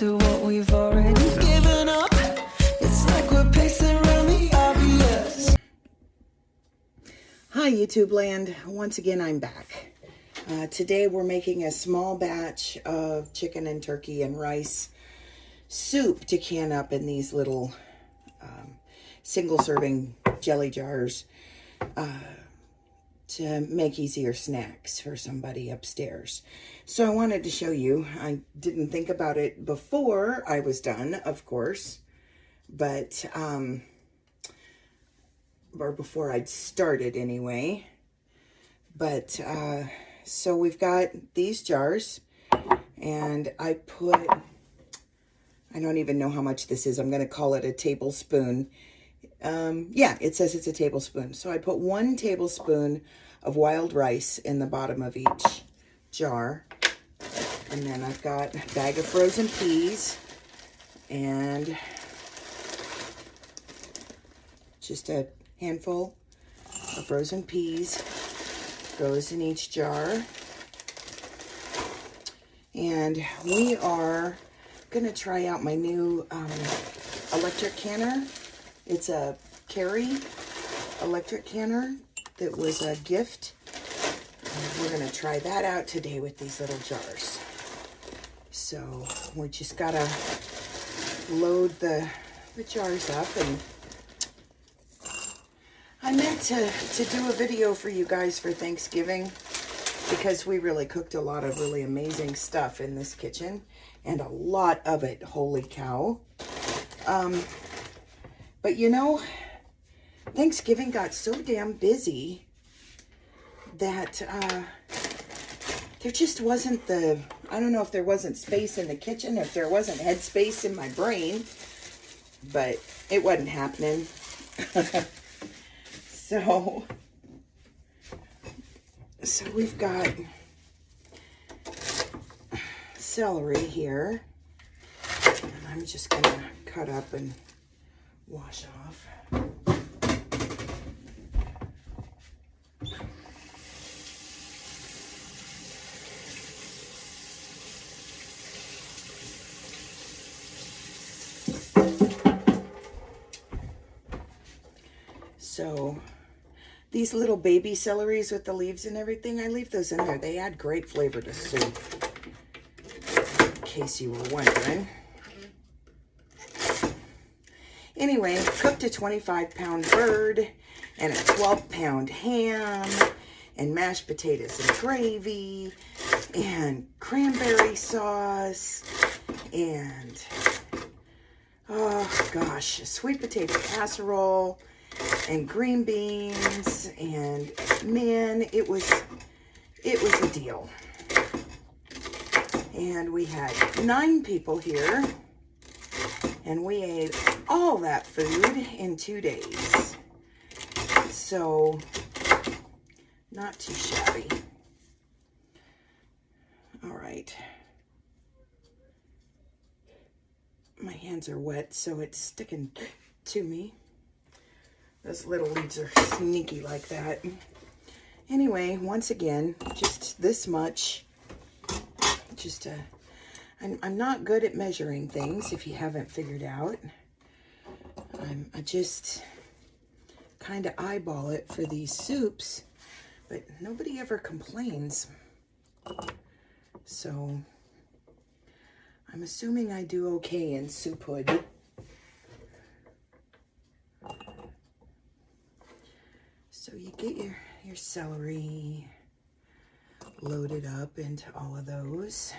to what we've already given up. It's like we're pacing around the obvious. Hi YouTube land, once again I'm back. Today we're making a small batch of chicken and turkey and rice soup to can up in these little single serving jelly jars to make easier snacks for somebody upstairs. So I wanted to show you. I didn't think about it before I was done, of course, but or before I'd started anyway. But so we've got these jars, and I don't even know how much this is. I'm going to call it a tablespoon. Yeah, it says it's a tablespoon. So I put 1 tablespoon of wild rice in the bottom of each jar. And then I've got a bag of frozen peas and just a handful of frozen peas goes in each jar. And we are going to try out my new electric canner. It's a Carry electric canner that was a gift. And we're going to try that out today with these little jars. So we just got to load the jars up. And I meant to do a video for you guys for Thanksgiving, because we really cooked a lot of really amazing stuff in this kitchen, and a lot of it, holy cow. But you know, Thanksgiving got so damn busy that there just wasn't I don't know if there wasn't space in the kitchen, if there wasn't head space in my brain, but it wasn't happening. So we've got celery here, and I'm just gonna cut up and wash off. So these little baby celeries with the leaves and everything, I leave those in there. They add great flavor to soup, in case you were wondering. Anyway, cooked a 25-pound bird and a 12-pound ham and mashed potatoes and gravy and cranberry sauce and, oh gosh, a sweet potato casserole and green beans, and man, it was a deal. And we had 9 people here, and we ate all that food in 2 days. So, not too shabby. All right. My hands are wet, so it's sticking to me. Those little leaves are sneaky like that. Anyway, once again, just this much. I'm not good at measuring things, if you haven't figured out. I just kind of eyeball it for these soups, but nobody ever complains. So I'm assuming I do okay in souphood. So you get your celery loaded up into all of those.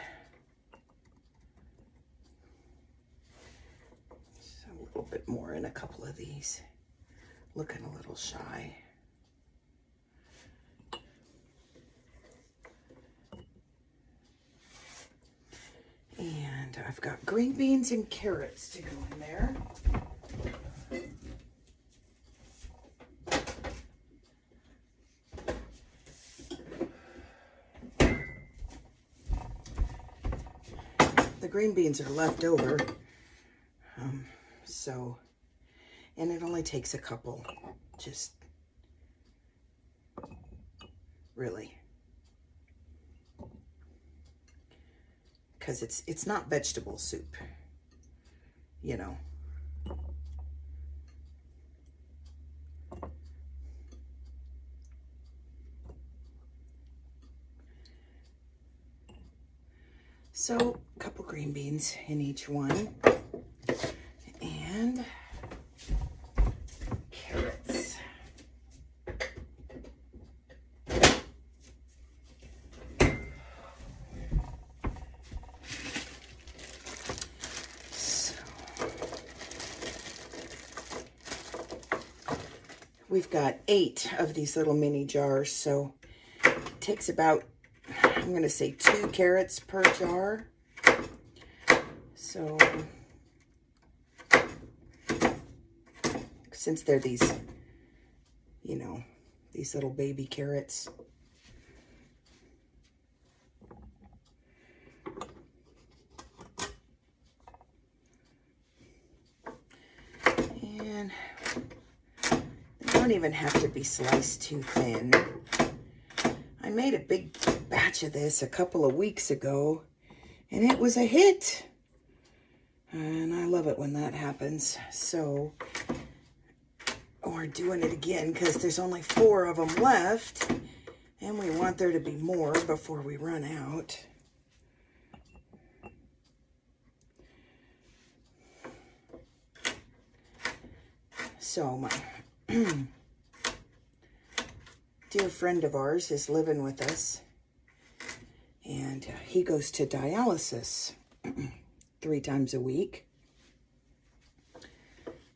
Just a little bit more in a couple of these. Looking a little shy. And I've got green beans and carrots to go in there. The green beans are left over, and it only takes a couple, just really. because it's not vegetable soup, you know. So, a couple green beans in each one, and carrots. So, we've got 8 of these little mini jars, so it takes about, I'm going to say 2 carrots per jar. So, since they're these, you know, these little baby carrots. And they don't even have to be sliced too thin. I made a big batch of this a couple of weeks ago, and it was a hit. And I love it when that happens. So we're doing it again because there's only 4 of them left, and we want there to be more before we run out. So my dear friend of ours is living with us, and he goes to dialysis 3 times a week.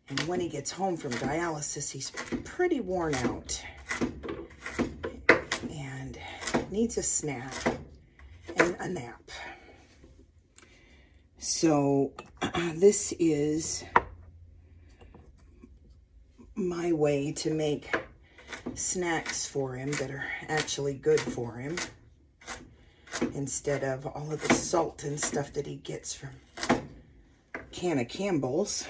And when he gets home from dialysis, he's pretty worn out and needs a snack and a nap. So this is my way to make snacks for him that are actually good for him, instead of all of the salt and stuff that he gets from a can of Campbell's.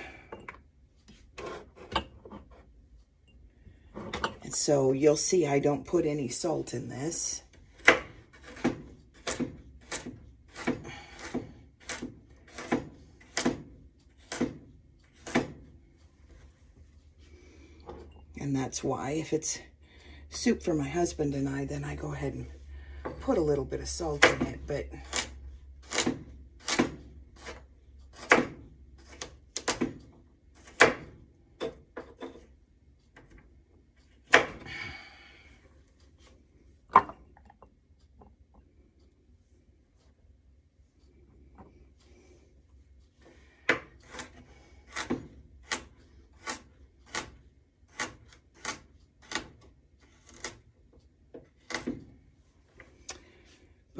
And so you'll see I don't put any salt in this. And that's why, if it's soup for my husband and I, then I go ahead and put a little bit of salt in it. But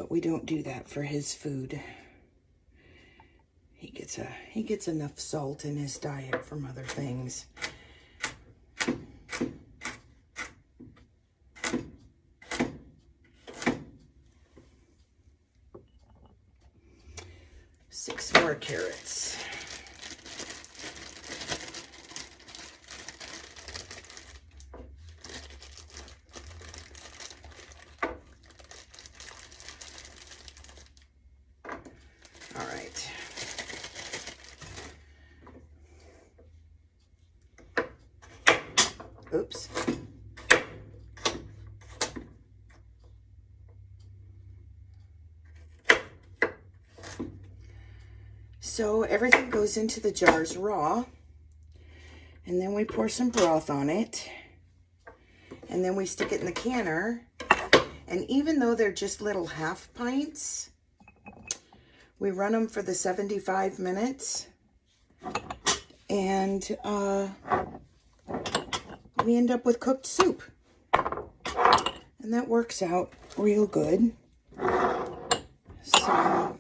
we don't do that for his food. He gets enough salt in his diet from other things. Six more carrots. Oops. So everything goes into the jars raw, and then we pour some broth on it, and then we stick it in the canner. And even though they're just little half pints, we run them for the 75 minutes, and we end up with cooked soup. And that works out real good. So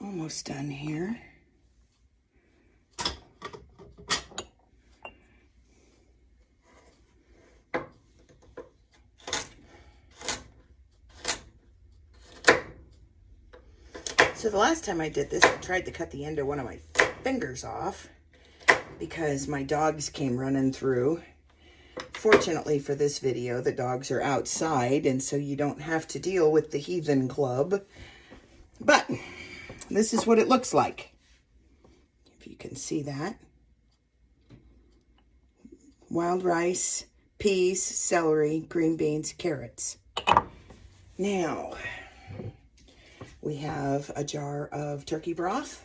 almost done here. So the last time I did this, I tried to cut the end of one of my fingers off because my dogs came running through. Fortunately for this video, the dogs are outside, and so you don't have to deal with the heathen club. But this is what it looks like, if you can see that. Wild rice, peas, celery, green beans, carrots. Now, we have a jar of turkey broth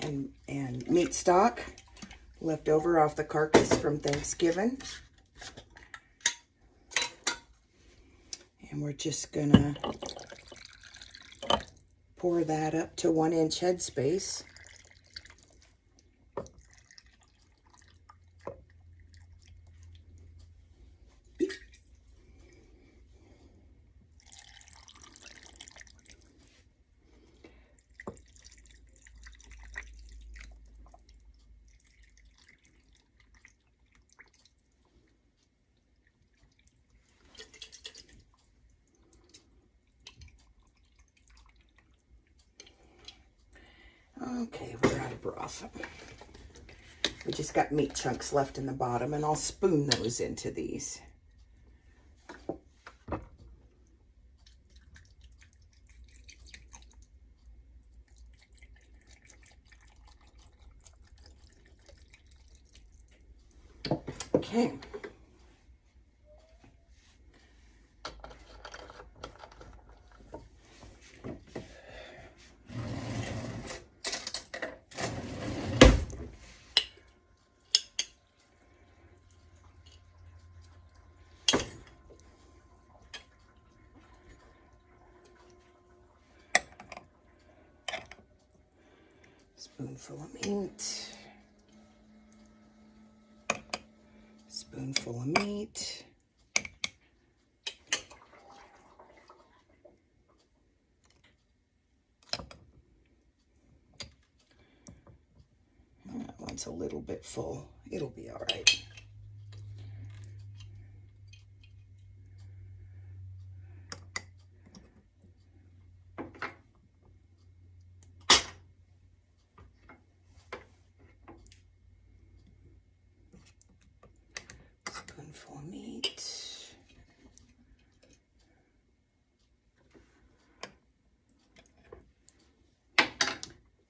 and meat stock left over off the carcass from Thanksgiving. And we're just gonna pour that up to 1 inch headspace. Okay, we're out of broth. We just got meat chunks left in the bottom, and I'll spoon those into these. Okay. Spoonful of meat. Spoonful of meat. That one's a little bit full. It'll be all right. Spoonful of meat.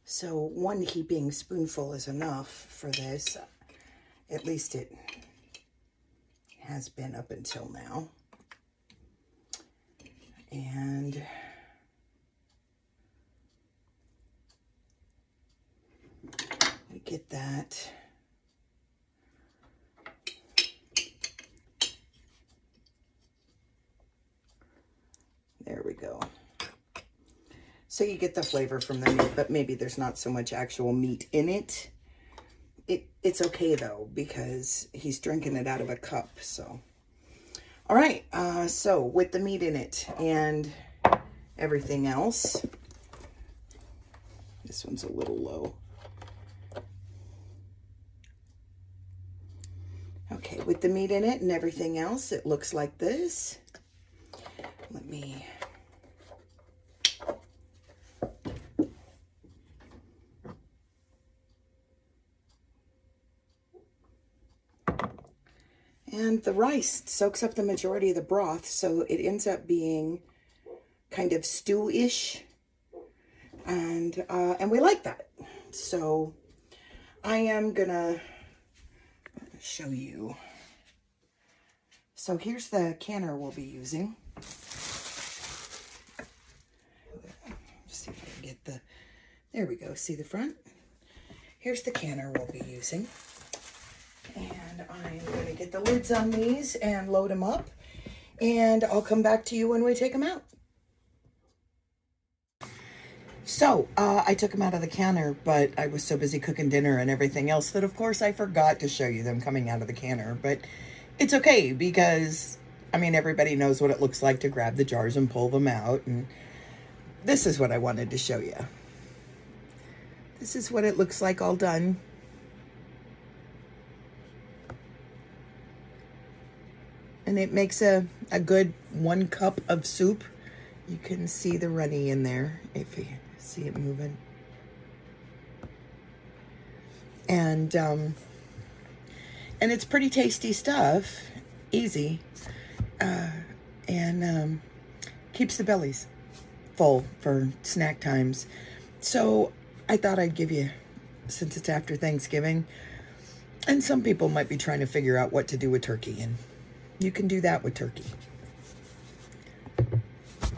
So 1 heaping spoonful is enough for this. At least it has been up until now. And we get that. There we go. So you get the flavor from the meat, but maybe there's not so much actual meat in it. It's okay though, because he's drinking it out of a cup, so. All right, so with the meat in it and everything else, this one's a little low. Okay, with the meat in it and everything else, it looks like this. Let me and the rice soaks up the majority of the broth, so it ends up being kind of stew-ish, and we like that. So I am gonna show you. So here's the canner we'll be using. See if I can get the, there we go, see the front? Here's the canner we'll be using. And I'm going to get the lids on these and load them up. And I'll come back to you when we take them out. So, I took them out of the canner, but I was so busy cooking dinner and everything else that, of course, I forgot to show you them coming out of the canner. But it's okay because, I mean, everybody knows what it looks like to grab the jars and pull them out. And this is what I wanted to show you. This is what it looks like all done. And it makes a good 1 cup of soup. You can see the runny in there if you See it moving. And it's pretty tasty stuff. Easy. And keeps the bellies full for snack times. So I thought I'd give you, since it's after Thanksgiving, and some people might be trying to figure out what to do with turkey, and you can do that with turkey.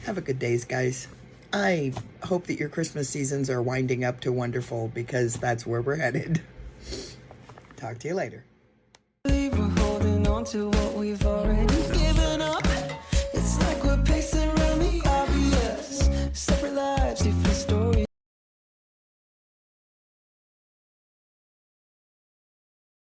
Have a good days, guys. I hope that your Christmas seasons are winding up to wonderful, because that's where we're headed. Talk to you later. We're holding on to what we've already given up. It's like we're pacing